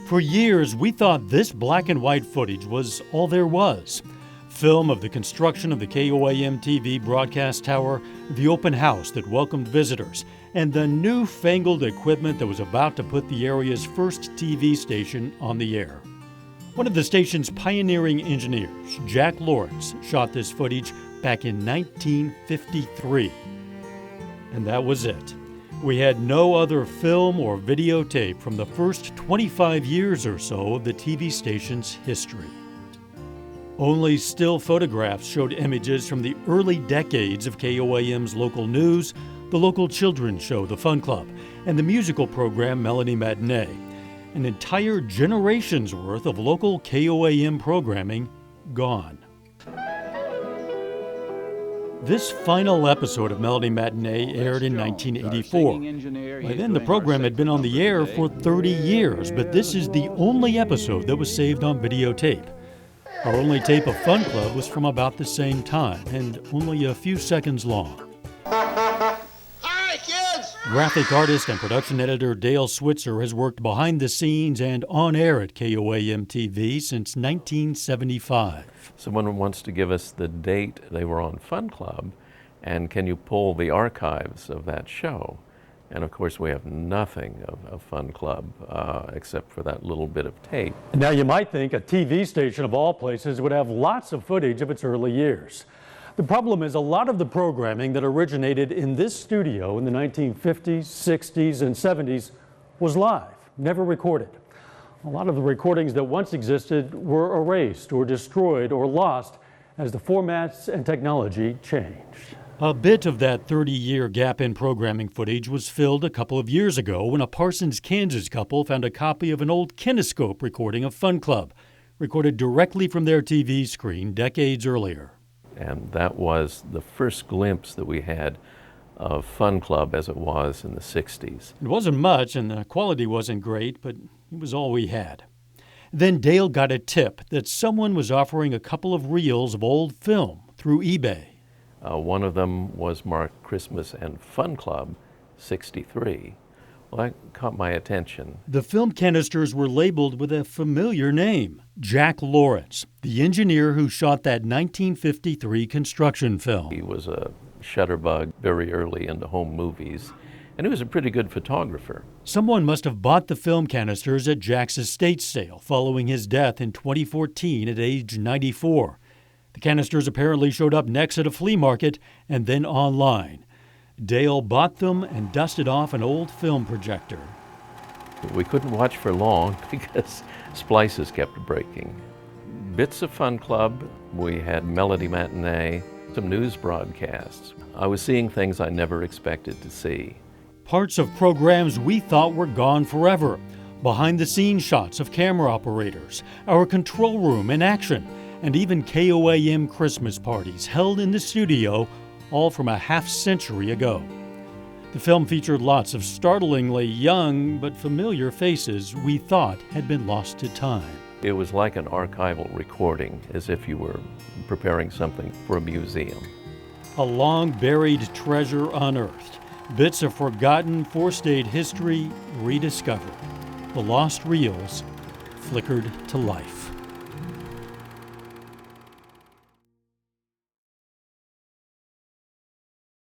For years, we thought this black and white footage was all there was. Film of the construction of the KOAM-TV broadcast tower, the open house that welcomed visitors, and the newfangled equipment that was about to put the area's first TV station on the air. One of the station's pioneering engineers, Jack Lawrence, shot this footage back in 1953. And that was it. We had no other film or videotape from the first 25 years or so of the TV station's history. Only still photographs showed images from the early decades of KOAM's local news, the local children's show, The Fun Club, and the musical program Melody Matinee. An entire generation's worth of local KOAM programming gone. This final episode of Melody Matinee aired in 1984. By then, the program had been on the air for 30 years, but this is the only episode that was saved on videotape. Our only tape of Fun Club was from about the same time, and only a few seconds long. Hi, kids! Graphic artist and production editor Dale Switzer has worked behind the scenes and on air at KOAM-TV since 1975. Someone wants to give us the date they were on Fun Club, and can you pull the archives of that show? And of course we have nothing of Fun Club except for that little bit of tape. Now you might think a TV station of all places would have lots of footage of its early years. The problem is a lot of the programming that originated in this studio in the 1950s, 60s, and 70s was live, never recorded. A lot of the recordings that once existed were erased or destroyed or lost as the formats and technology changed. A bit of that 30-year gap in programming footage was filled a couple of years ago when a Parsons, Kansas couple found a copy of an old kinescope recording of Fun Club, recorded directly from their TV screen decades earlier. And that was the first glimpse that we had of Fun Club as it was in the 60s. It wasn't much and the quality wasn't great, but it was all we had. Then Dale got a tip that someone was offering a couple of reels of old film through eBay. One of them was marked Christmas and Fun Club, 63. Well, that caught my attention. The film canisters were labeled with a familiar name, Jack Lawrence, the engineer who shot that 1953 construction film. He was a shutterbug very early into home movies, and he was a pretty good photographer. Someone must have bought the film canisters at Jack's estate sale following his death in 2014 at age 94. The canisters apparently showed up next at a flea market and then online. Dale bought them and dusted off an old film projector. We couldn't watch for long because splices kept breaking. Bits of Fun Club, we had Melody Matinee, some news broadcasts. I was seeing things I never expected to see. Parts of programs we thought were gone forever. Behind-the-scenes shots of camera operators, our control room in action, and even KOAM Christmas parties held in the studio, all from a half-century ago. The film featured lots of startlingly young but familiar faces we thought had been lost to time. It was like an archival recording, as if you were preparing something for a museum. A long-buried treasure unearthed, bits of forgotten four-state history rediscovered. The lost reels flickered to life.